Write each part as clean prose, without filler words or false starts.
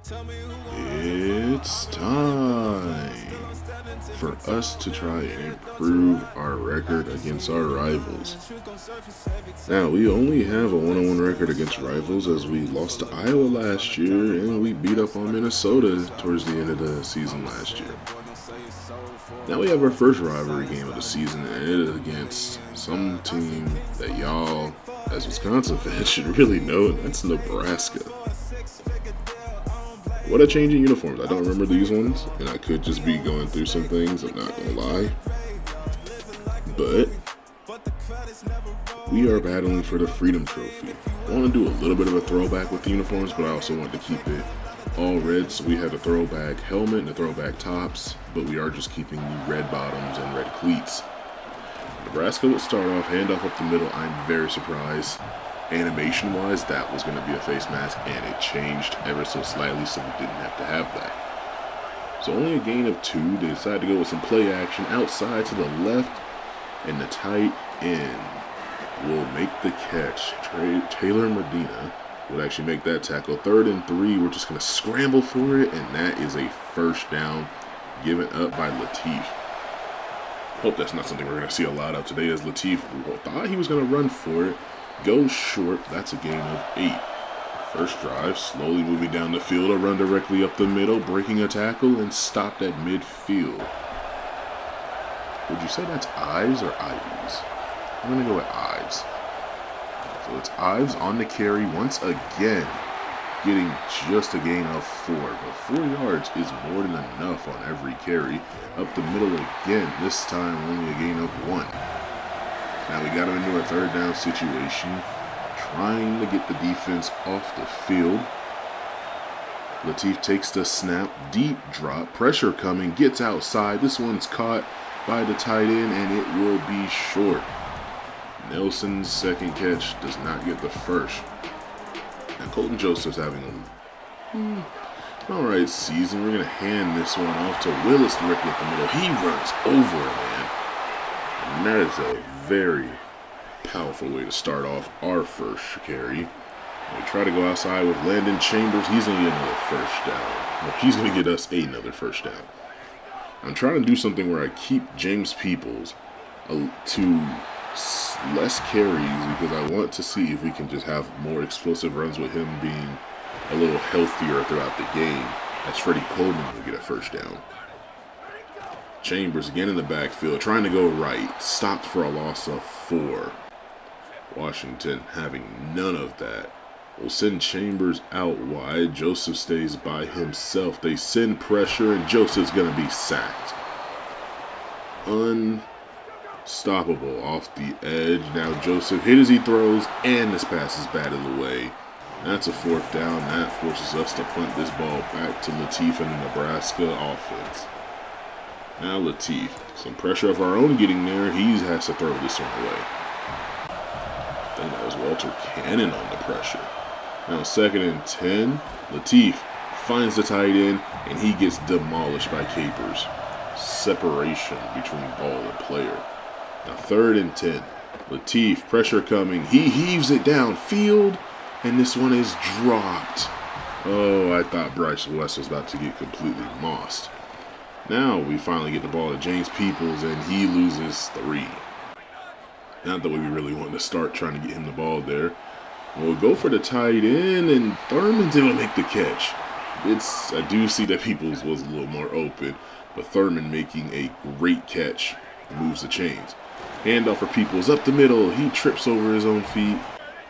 It's time for us to try and improve our record against our rivals. Now, we only have a 1-1 record against rivals as we lost to Iowa last year and we beat up on Minnesota towards the end of the season last year. Now we have our first rivalry game of the season, and it is against some team that y'all, as Wisconsin fans, should really know, and that's Nebraska. What a change in uniforms. I don't remember these ones, and I could just be going through some things, I'm not going to lie. But we are battling for the Freedom Trophy. I want to do a little bit of a throwback with the uniforms, but I also want to keep it all red, so we have the throwback helmet and the throwback tops, but we are just keeping the red bottoms and red cleats. Nebraska would start off, handoff up the middle. I'm very surprised. Animation-wise, that was going to be a face mask, and it changed ever so slightly, so we didn't have to have that. So only a gain of 2. They decided to go with some play action outside to the left, and the tight end will make the catch. Taylor Medina would actually make that tackle. 3rd and 3, we're just going to scramble for it, and that is a first down given up by Latif. Hope that's not something we're going to see a lot of today, as Latif thought he was going to run for it. Goes short. That's a gain of 8. First drive, slowly moving down the field, a run directly up the middle, breaking a tackle, and stopped at midfield. Would you say that's Ives or Ives? I'm going to go with Ives. So it's Ives on the carry once again, getting just a gain of 4. But 4 yards is more than enough on every carry. Up the middle again, this time only a gain of 1. Now we got him into a 3rd down situation, trying to get the defense off the field. Latif takes the snap, deep drop, pressure coming, gets outside. This one's caught by the tight end, and it will be short. Nelson's second catch does not get the first. Now Colton Joseph's having a alright season. We're going to hand this one off to Willis directly up the middle. He runs over a man. And that is a very powerful way to start off our first carry. We try to go outside with Landon Chambers. He's going to get another first down. Well, he's going to get us another first down. I'm trying to do something where I keep James Peoples to less carries because I want to see if we can just have more explosive runs with him being a little healthier throughout the game, as Freddie Coleman will get a first down. Chambers again in the backfield, trying to go right, stopped for a loss of 4. Washington having none of that. Will send Chambers out wide. Joseph stays by himself. They send pressure, and Joseph's going to be sacked. Unstoppable off the edge. Now Joseph hit as he throws, and this pass is batted away. That's a 4th down. That forces us to punt this ball back to Latif and the Nebraska offense. Now Latif, some pressure of our own getting there. He has to throw this one away. I think that was Walter Cannon on the pressure. Now 2nd and 10. Latif finds the tight end, and he gets demolished by Capers. Separation between ball and player. Now 3rd and 10. Latif, pressure coming. He heaves it downfield, and this one is dropped. Oh, I thought Bryce West was about to get completely mossed. Now we finally get the ball to James Peoples, and he loses 3. Not the way we really wanted to start trying to get him the ball there. We'll go for the tight end, and Thurman's able to make the catch. I do see that Peoples was a little more open, but Thurman making a great catch moves the chains. Handoff for Peoples up the middle. He trips over his own feet,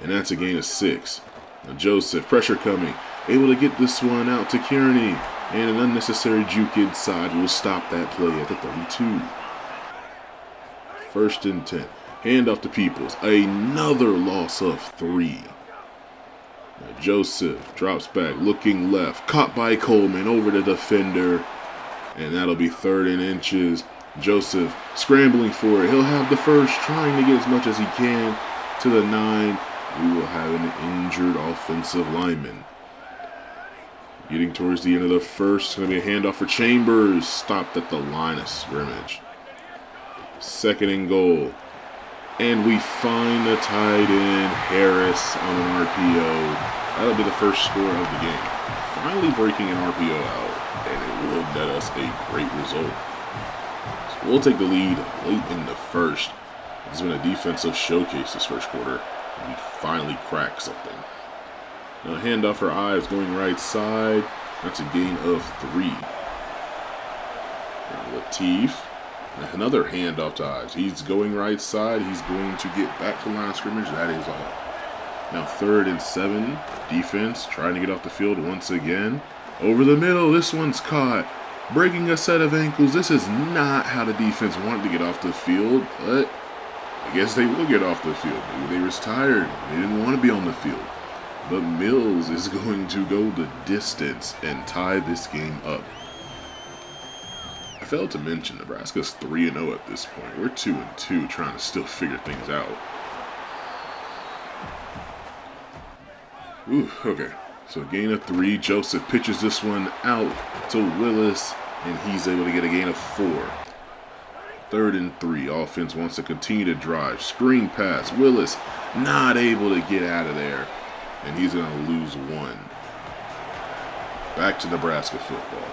and that's a gain of 6. Now Joseph, pressure coming, able to get this one out to Kearney. And an unnecessary juke inside will stop that play at the 32. 1st and 10. Hand off to Peoples. Another loss of 3. Now Joseph drops back, looking left. Caught by Coleman over the defender. And that'll be 3rd and inches. Joseph scrambling for it. He'll have the first, trying to get as much as he can to the 9. We will have an injured offensive lineman. Getting towards the end of the first, it's going to be a handoff for Chambers. Stopped at the line of scrimmage. 2nd and goal. And we find the tight end, Harris, on an RPO. That'll be the first score of the game. Finally breaking an RPO out, and it will net us a great result. So we'll take the lead late in the first. It's been a defensive showcase this first quarter. We finally cracked something. Now handoff for Ives going right side. That's a gain of 3. And Latif. Another handoff to Ives. He's going right side. He's going to get back to line of scrimmage. That is all. Now 3rd and 7. Defense trying to get off the field once again. Over the middle. This one's caught. Breaking a set of ankles. This is not how the defense wanted to get off the field, but I guess they will get off the field. Maybe they were tired. They didn't want to be on the field. But Mills is going to go the distance and tie this game up. I failed to mention Nebraska's 3-0 at this point. We're 2-2 trying to still figure things out. Ooh, okay. So gain of 3. Joseph pitches this one out to Willis, and he's able to get a gain of 4. 3rd and 3. Offense wants to continue to drive. Screen pass. Willis not able to get out of there, and he's going to lose 1. Back to Nebraska football.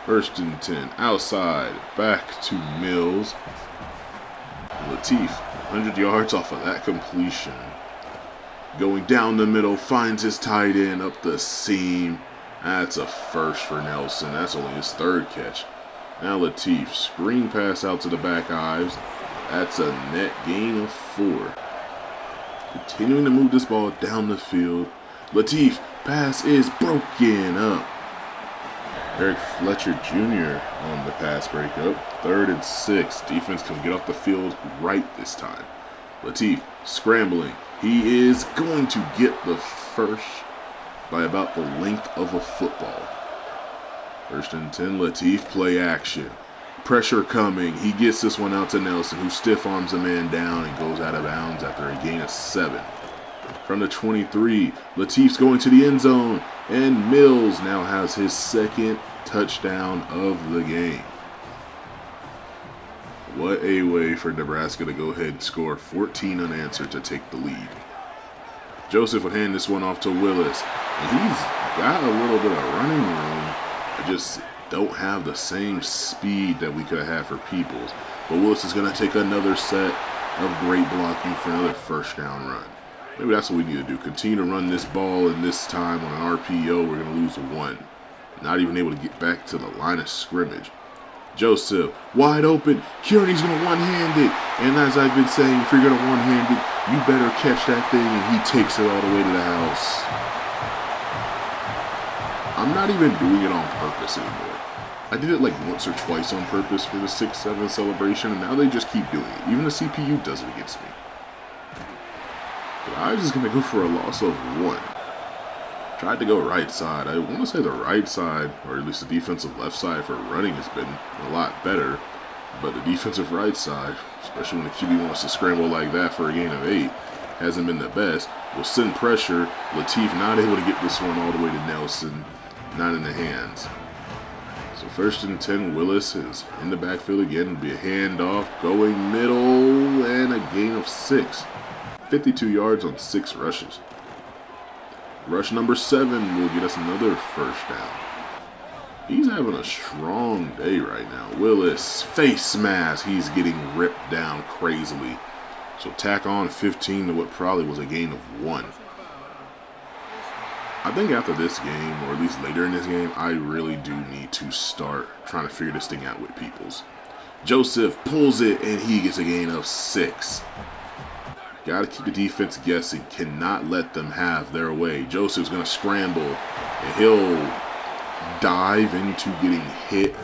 1st and 10. Outside. Back to Mills. Latif, 100 yards off of that completion. Going down the middle, finds his tight end up the seam. That's a first for Nelson. That's only his 3rd catch. Now Latif, screen pass out to the back Ives. That's a net gain of 4. Continuing to move this ball down the field. Latif, pass is broken up. Eric Fletcher Jr. on the pass breakup. 3rd and 6. Defense can get off the field right this time. Latif scrambling. He is going to get the first by about the length of a football. 1st and 10. Latif, play action. Pressure coming. He gets this one out to Nelson, who stiff arms a man down and goes out of bounds after a gain of 7. From the 23, Latif's going to the end zone, and Mills now has his 2nd touchdown of the game. What a way for Nebraska to go ahead and score 14 unanswered to take the lead. Joseph would hand this one off to Willis, and he's got a little bit of running room. I just don't have the same speed that we could have had for Peoples. But Willis is going to take another set of great blocking for another 1st down run. Maybe that's what we need to do. Continue to run this ball, and this time on an RPO, we're going to lose 1. Not even able to get back to the line of scrimmage. Joseph, wide open. Kearney's going to one-hand it. And as I've been saying, if you're going to one-hand it, you better catch that thing, and he takes it all the way to the house. I'm not even doing it on purpose anymore. I did it like once or twice on purpose for the 6-7 celebration, and now they just keep doing it. Even the CPU does it against me. But I was just going to go for a loss of 1. Tried to go right side. I want to say the right side, or at least the defensive left side for running has been a lot better. But the defensive right side, especially when the QB wants to scramble like that for a gain of 8, hasn't been the best. Will send pressure. Latif not able to get this one all the way to Nelson. Not in the hands. So 1st and 10, Willis is in the backfield again. It'll be a handoff, going middle, and a gain of 6. 52 yards on 6 rushes. Rush number 7 will get us another 1st down. He's having a strong day right now. Willis, face mask. He's getting ripped down crazily. So tack on 15 to what probably was a gain of 1. I think after this game, or at least later in this game, I really do need to start trying to figure this thing out with Peoples. Joseph pulls it, and he gets a gain of 6. Got to keep the defense guessing. Cannot let them have their way. Joseph's going to scramble, and he'll dive into getting hit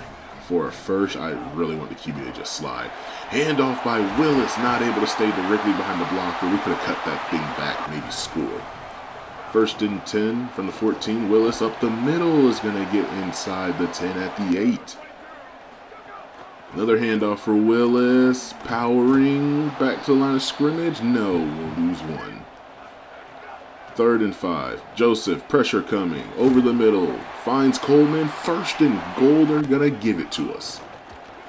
for a first. I really want the QB to just slide. Handoff by Willis, not able to stay directly behind the blocker. We could have cut that thing back, maybe score. 1st and 10 from the 14. Willis up the middle is going to get inside the 10 at the 8. Another handoff for Willis. Powering back to the line of scrimmage. No, we'll lose 1. 3rd and 5. Joseph, pressure coming. Over the middle. Finds Coleman. 1st and goal. They're going to give it to us.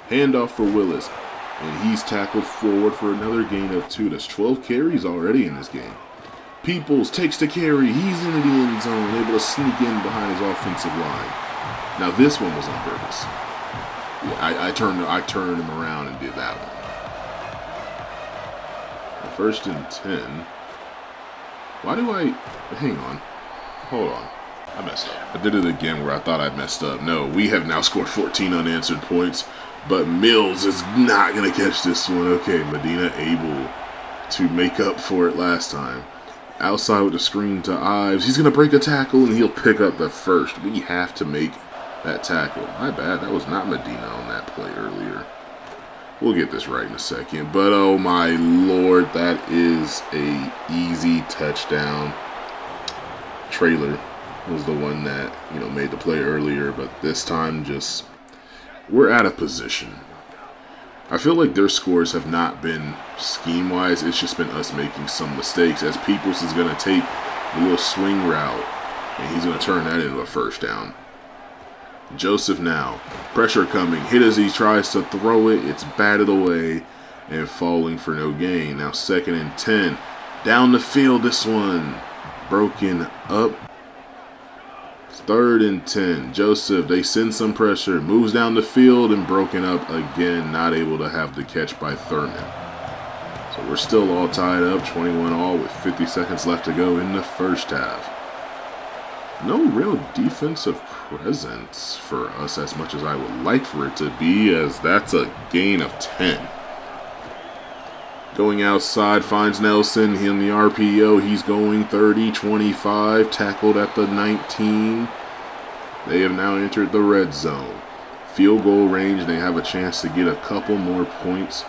Handoff for Willis. And he's tackled forward for another gain of 2. That's 12 carries already in this game. Peoples takes the carry. He's in the end zone, able to sneak in behind his offensive line. Now this one was on purpose. Yeah, I turned him around and did that one. 1st and 10. Why do I... Hang on. Hold on. I messed up. I did it again where I thought I messed up. No, we have now scored 14 unanswered points, but Mills is not going to catch this one. Okay, Medina able to make up for it last time. Outside with the screen to Ives. He's going to break a tackle, and he'll pick up the first. We have to make that tackle. My bad. That was not Medina on that play earlier. We'll get this right in a second. But, oh, my Lord, that is a easy touchdown. Trailer was the one that, made the play earlier. But this time, we're out of position. I feel like their scores have not been scheme-wise. It's just been us making some mistakes, as Peoples is going to take a little swing route, and he's going to turn that into a first down. Joseph now. Pressure coming. Hit as he tries to throw it. It's batted away and falling for no gain. Now 2nd and 10. Down the field, this one. Broken up. 3rd and 10. Joseph, they send some pressure. Moves down the field and broken up again. Not able to have the catch by Thurman. So we're still all tied up. 21 all with 50 seconds left to go in the first half. No real defensive presence for us as much as I would like for it to be, as that's a gain of 10. Going outside, finds Nelson. He in the RPO. He's going 30-25. Tackled at the 19. They have now entered the red zone. Field goal range. They have a chance to get a couple more points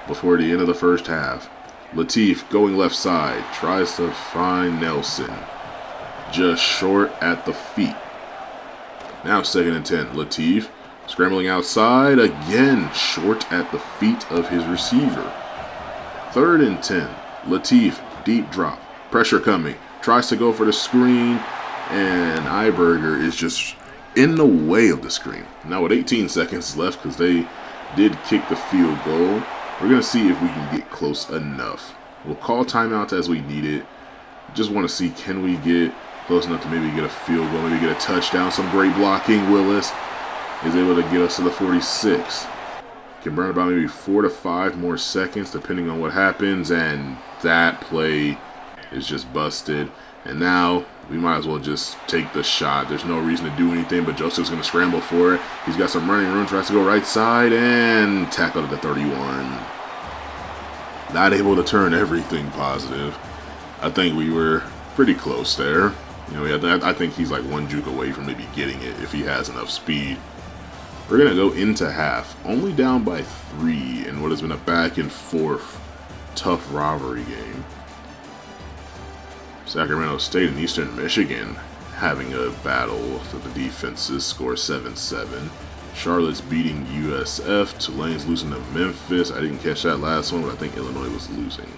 before the end of the first half. Latif going left side. Tries to find Nelson. Just short at the feet. Now 2nd and 10. Latif scrambling outside. Again, short at the feet of his receiver. 3rd and 10. Latif, deep drop. Pressure coming. Tries to go for the screen. And Iberger is just in the way of the screen. Now with 18 seconds left, because they did kick the field goal, we're going to see if we can get close enough. We'll call timeouts as we need it. Just want to see, can we get close enough to maybe get a field goal, maybe get a touchdown. Some great blocking. Willis is able to get us to the 46. Can burn about maybe 4 to 5 more seconds depending on what happens, and that play is just busted. And now we might as well just take the shot. There's no reason to do anything, but Joseph's going to scramble for it. He's got some running room, tries to go right side, and tackled at the 31. Not able to turn everything positive. I think we were pretty close there. I think he's like one juke away from maybe getting it if he has enough speed. We're going to go into half, only down by 3 in what has been a back and forth tough rivalry game. Sacramento State and Eastern Michigan having a battle with the defenses, score 7-7. Charlotte's beating USF. Tulane's losing to Memphis. I didn't catch that last one, but I think Illinois was losing.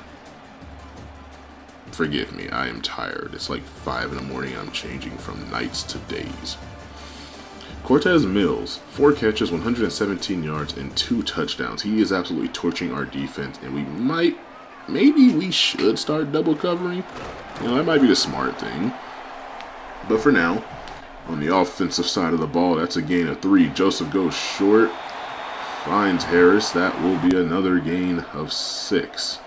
Forgive me, I am tired. It's like 5 in the morning. I'm changing from nights to days. Cortez Mills, 4 catches, 117 yards, and 2 touchdowns. He is absolutely torching our defense, and maybe we should start double covering. That might be the smart thing. But for now, on the offensive side of the ball, that's a gain of 3. Joseph goes short, finds Harris. That will be another gain of 6.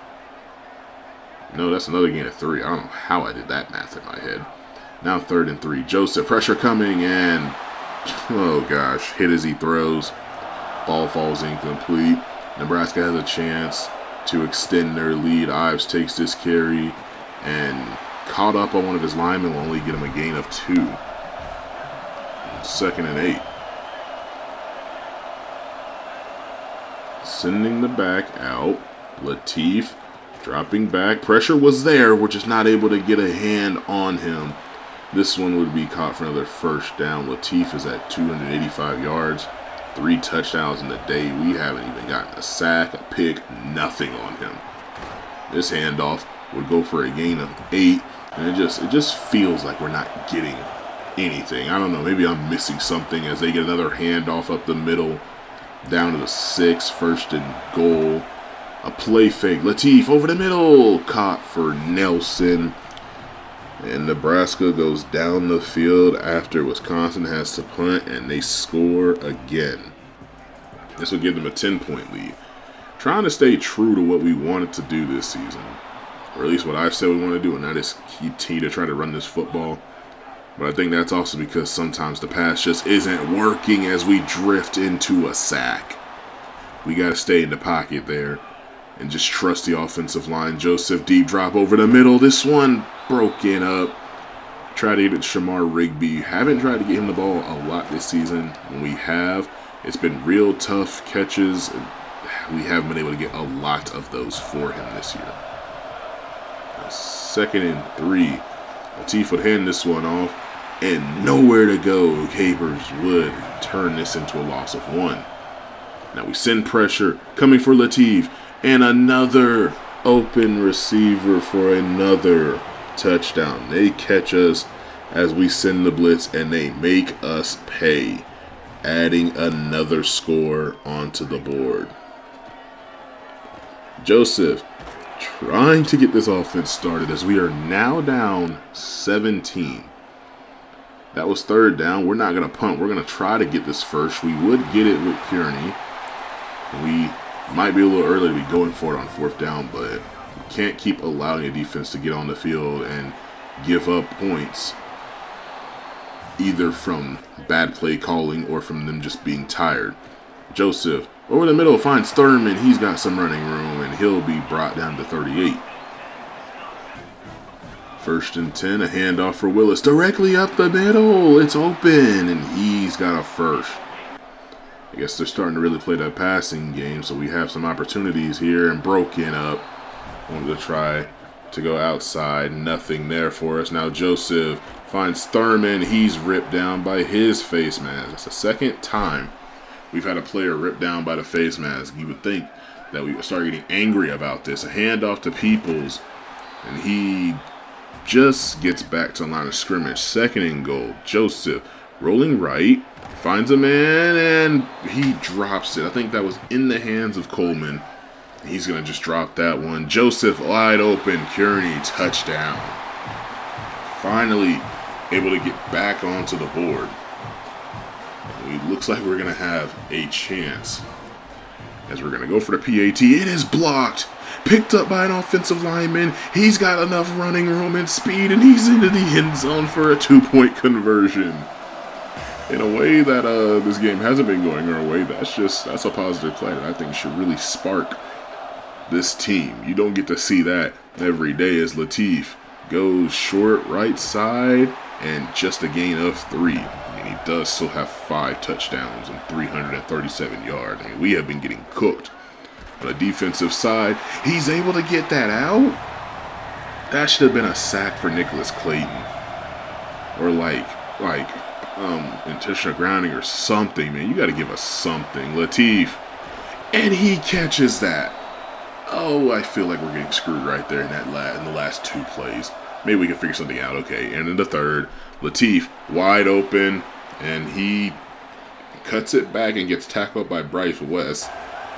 No, that's another gain of 3. I don't know how I did that math in my head. Now 3rd and 3. Joseph, pressure coming, and oh gosh, hit as he throws. Ball falls incomplete. Nebraska has a chance to extend their lead. Ives takes this carry and caught up on one of his linemen will only get him a gain of 2. 2nd and 8. Sending the back out. Latif dropping back. Pressure was there. We're just not able to get a hand on him. This one would be caught for another first down. Latif is at 285 yards. 3 touchdowns in the day. We haven't even gotten a sack, a pick, nothing on him. This handoff would go for a gain of 8. And it just feels like we're not getting anything. I don't know. Maybe I'm missing something as they get another handoff up the middle. Down to the 6. 1st and goal. A play fake. Latif over the middle. Caught for Nelson. And Nebraska goes down the field after Wisconsin has to punt, and they score again. This will give them a 10-point lead. Trying to stay true to what we wanted to do this season, or at least what I've said we want to do, and that is continue to try to run this football. But I think that's also because sometimes the pass just isn't working as we drift into a sack. We got to stay in the pocket there and just trust the offensive line. Joseph, deep drop over the middle. This one broken up. Try to get it to Shamar Rigby. Haven't tried to get him the ball a lot this season. When we have, it's been real tough catches. We haven't been able to get a lot of those for him this year. 2nd and 3. Latif would hand this one off, and nowhere to go. Capers would turn this into a loss of 1. Now we send pressure coming for Latif, and another open receiver for another touchdown. They catch us as we send the blitz, and they make us pay, adding another score onto the board. Joseph trying to get this offense started as we are now down 17. That was 3rd down. We're not going to punt. We're going to try to get this first. We would get it with Kearney. We might be a little early to be going for it on 4th down, but we can't keep allowing the defense to get on the field and give up points, either from bad play calling or from them just being tired. Joseph over the middle finds Thurman. He's got some running room, and he'll be brought down to 38. 1st and 10, a handoff for Willis. Directly up the middle. It's open, and he's got a first. I guess they're starting to really play that passing game, so we have some opportunities here, and broken up. Wanted to try to go outside. Nothing there for us. Now Joseph finds Thurman. He's ripped down by his face mask. That's the 2nd time we've had a player ripped down by the face mask. You would think that we would start getting angry about this. A handoff to Peoples, and he just gets back to the line of scrimmage. 2nd and goal. Joseph rolling right, finds a man, and he drops it. I think that was in the hands of Coleman. He's going to just drop that one. Joseph wide open. Kearney touchdown. Finally able to get back onto the board. It looks like we're going to have a chance as we're going to go for the PAT. It is blocked. Picked up by an offensive lineman. He's got enough running room and speed, and he's into the end zone for a 2-point conversion. In a way that this game hasn't been going our way, that's a positive play that I think should really spark this team. You don't get to see that every day as Latif goes short right side and just a gain of 3. And he does still have 5 touchdowns and 337 yards. I mean, we have been getting cooked. On the defensive side, he's able to get that out. That should have been a sack for Nicholas Clayton. Or like intentional grounding or something, man. You got to give us something. Latif. And he catches that. Oh, I feel like we're getting screwed right there in the last 2 plays. Maybe we can figure something out. Okay, and in the 3rd, Latif wide open, and he cuts it back and gets tackled by Bryce West.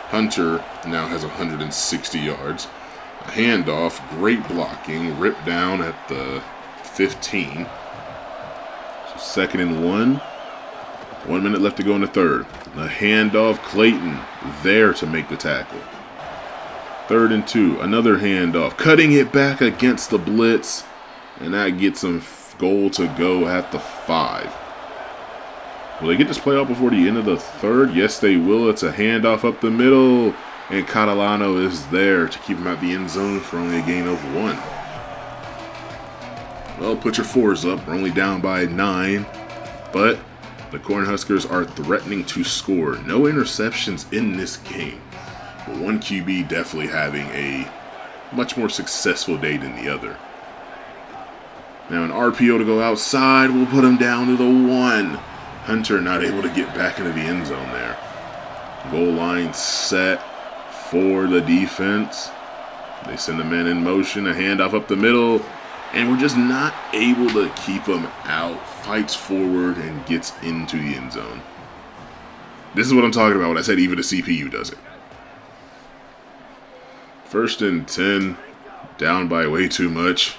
Hunter now has 160 yards. A handoff, great blocking, ripped down at the 15. So 2nd and 1. 1 minute left to go in the 3rd. A handoff, Clayton there to make the tackle. 3rd and 2, another handoff, cutting it back against the blitz, and that gets them goal to go at the 5. Will they get this play out before the end of the 3rd? Yes, they will. It's a handoff up the middle, and Catalano is there to keep him at the end zone for only a gain of 1. Well, put your 4s up. We're only down by 9, but the Cornhuskers are threatening to score. No interceptions in this game, but one QB definitely having a much more successful day than the other. Now an RPO to go outside. We'll put him down to the 1. Hunter not able to get back into the end zone there. Goal line set for the defense. They send the man in motion, a handoff up the middle, and we're just not able to keep him out. Fights forward and gets into the end zone. This is what I'm talking about when I said even the CPU does it. 1st and 10, down by way too much.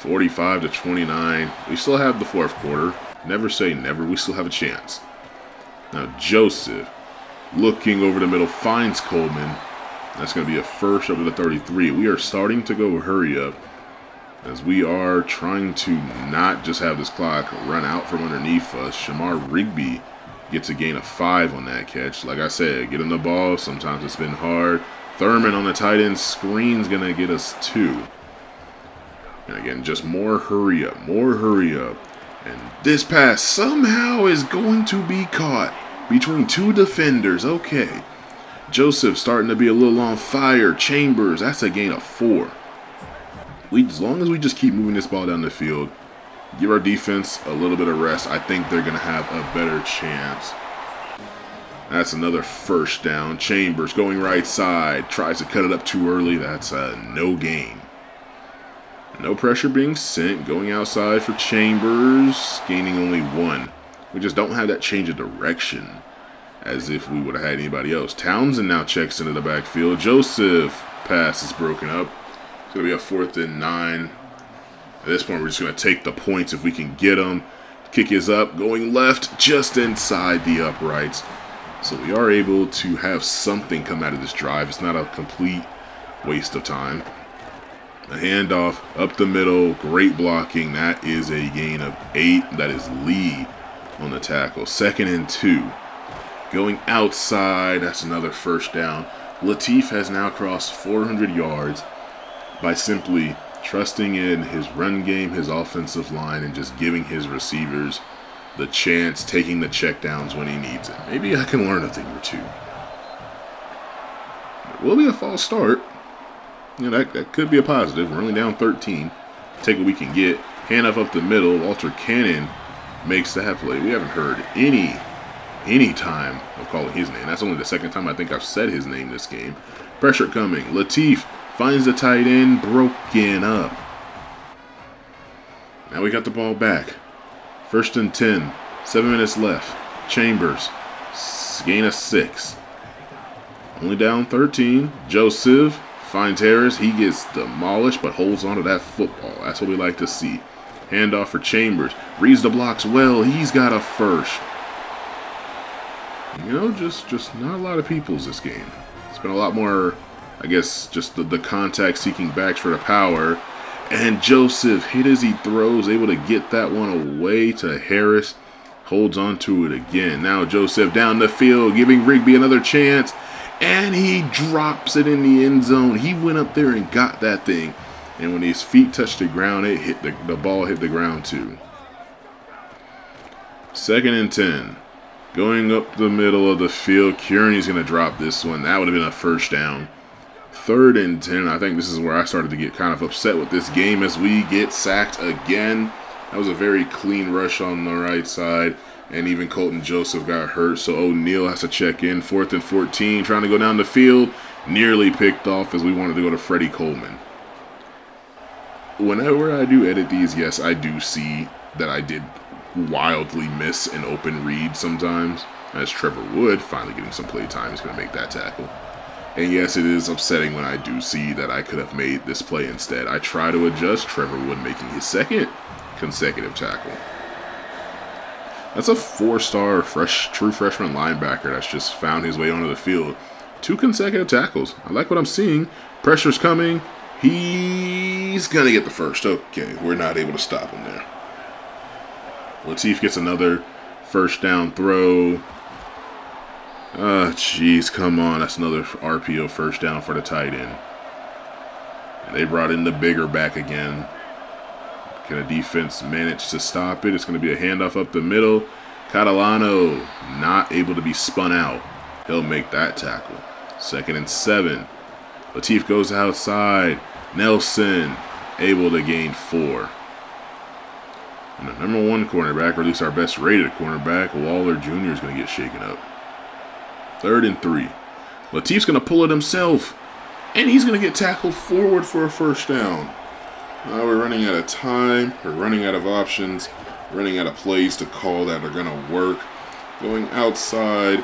45 to 29. We still have the fourth quarter. Never say never. We still have a chance. Now Joseph, looking over the middle, finds Coleman. That's going to be a first up to the 33. We are starting to go hurry up, as we are trying to not just have this clock run out from underneath us. Shamar Rigby gets a gain of 5 on that catch. Like I said, getting the ball, sometimes it's been hard. Thurman on the tight end screen's going to get us 2. And again, just more hurry up, more hurry up. And this pass somehow is going to be caught between 2 defenders. Okay. Joseph starting to be a little on fire. Chambers, that's a gain of 4. As long as we just keep moving this ball down the field, give our defense a little bit of rest, I think they're going to have a better chance. That's another first down. Chambers going right side. Tries to cut it up too early. That's a no gain. No pressure being sent. Going outside for Chambers. Gaining only 1. We just don't have that change of direction as if we would have had anybody else. Townsend now checks into the backfield. Joseph pass is broken up. It's going to be a 4th and 9. At this point, we're just going to take the points if we can get them. Kick is up. Going left just inside the uprights. So we are able to have something come out of this drive. It's not a complete waste of time. A handoff up the middle. Great blocking. That is a gain of 8. That is Lee on the tackle. 2nd and 2. Going outside. That's another first down. Latif has now crossed 400 yards by simply trusting in his run game, his offensive line, and just giving his receivers the chance, taking the checkdowns when he needs it. Maybe I can learn a thing or 2. It will be a false start. You know, that could be a positive. We're only down 13. Take what we can get. Handoff up the middle. Walter Cannon makes that play. We haven't heard any time of calling his name. That's only the 2nd time I think I've said his name this game. Pressure coming. Latif finds the tight end. Broken up. Now we got the ball back. 1st and 10. 7 minutes left. Chambers. Gain of 6. Only down 13. Joseph finds Harris. He gets demolished but holds on to that football. That's what we like to see. Handoff for Chambers. Reads the blocks well. He's got a first. You know, just not a lot of peoples this game. It's been a lot more, I guess, just the contact-seeking backs for the power. And Joseph, hit as he throws, able to get that one away to Harris. Holds on to it again. Now Joseph down the field, giving Rigby another chance. And he drops it in the end zone. He went up there and got that thing. And when his feet touched the ground, it hit the ball hit the ground too. 2nd and 10. Going up the middle of the field. Kearney's going to drop this one. That would have been a first down. 3rd and 10. I think this is where I started to get kind of upset with this game as we get sacked again. That was a very clean rush on the right side. And even Colton Joseph got hurt. So O'Neal has to check in. 4th and 14. Trying to go down the field. Nearly picked off as we wanted to go to Freddie Coleman. Whenever I do edit these, yes, I do see that I did wildly miss an open read sometimes, as Trevor Wood finally getting some play time is going to make that tackle. And yes, it is upsetting when I do see that I could have made this play instead. I try to adjust. Trevor Wood making his 2nd consecutive tackle. That's a 4-star true freshman linebacker that's just found his way onto the field. 2 consecutive tackles. I like what I'm seeing. Pressure's coming. He's going to get the first. Okay, we're not able to stop him there. Latif gets another first down throw. Jeez, come on. That's another RPO first down for the tight end. And they brought in the bigger back again. Can a defense manage to stop it? It's going to be a handoff up the middle. Catalano not able to be spun out. He'll make that tackle. 2nd and 7. Latif goes outside. Nelson able to gain 4. And the number 1 cornerback, or at least our best rated cornerback, Waller Jr. is going to get shaken up. 3rd and 3. Latif's going to pull it himself. And he's going to get tackled forward for a first down. Now we're running out of time. We're running out of options. Running out of plays to call that are going to work. Going outside.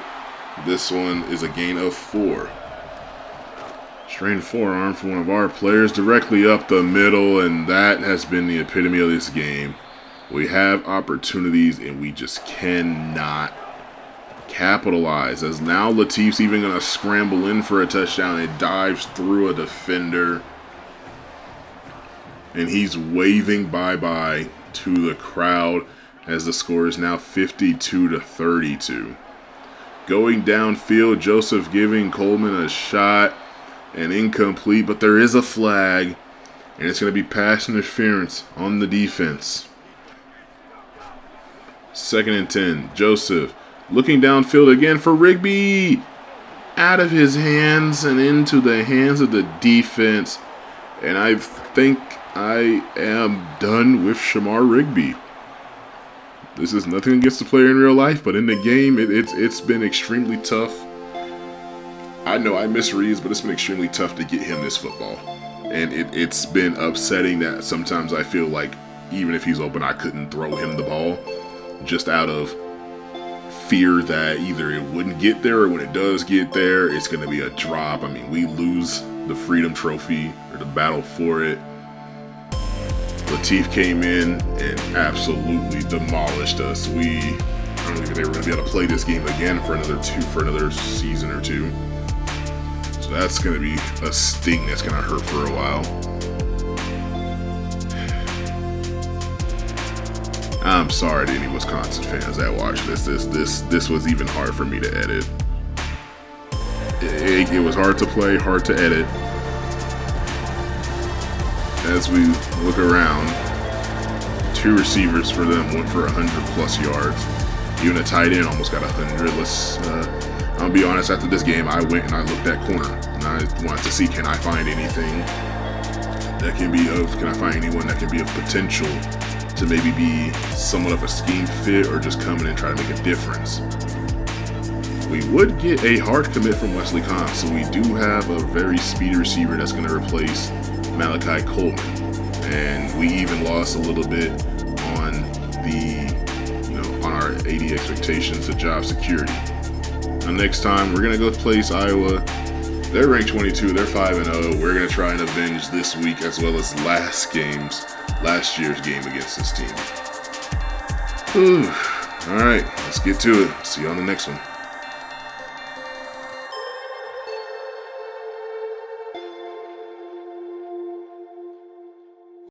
This one is a gain of 4. Strained forearm for one of our players directly up the middle, and that has been the epitome of this game. We have opportunities, and we just cannot capitalize. As now Latif's even going to scramble in for a touchdown. It dives through a defender, and he's waving bye-bye to the crowd as the score is now 52-32. Going downfield, Joseph giving Coleman a shot, and incomplete, but there is a flag, and it's going to be pass interference on the defense. 2nd and 10. Joseph looking downfield again for Rigby. Out of his hands and into the hands of the defense. And I think I am done with Shamar Rigby. This is nothing against the player in real life, but in the game, it's been extremely tough. I know I miss Reeves, but it's been extremely tough to get him this football. And it's been upsetting that sometimes I feel like even if he's open, I couldn't throw him the ball just out of fear that either it wouldn't get there or when it does get there, it's going to be a drop. I mean, we lose the Freedom Trophy or the battle for it. Latif came in and absolutely demolished us. I don't think they were going to be able to play this game again for another season or two. So that's going to be a sting that's going to hurt for a while. I'm sorry to any Wisconsin fans that watch this. This was even hard for me to edit. It was hard to play, hard to edit. As we look around, 2 receivers for them, one for 100+ yards. Even a tight end almost got 100. I'll be honest, after this game, I went and I looked at corner. And I wanted to see, can I find anything that can I find anyone that can be of potential to maybe be somewhat of a scheme fit or just come in and try to make a difference. We would get a hard commit from Wesley Kahn, so we do have a very speedy receiver that's going to replace Malachi Coleman. And we even lost a little bit on on our 80 expectations to job security. Now next time, we're going to go place Iowa. They're ranked 22, they're 5-0. We're going to try and avenge this week as well as last year's game against this team. All right, let's get to it. See you on the next one.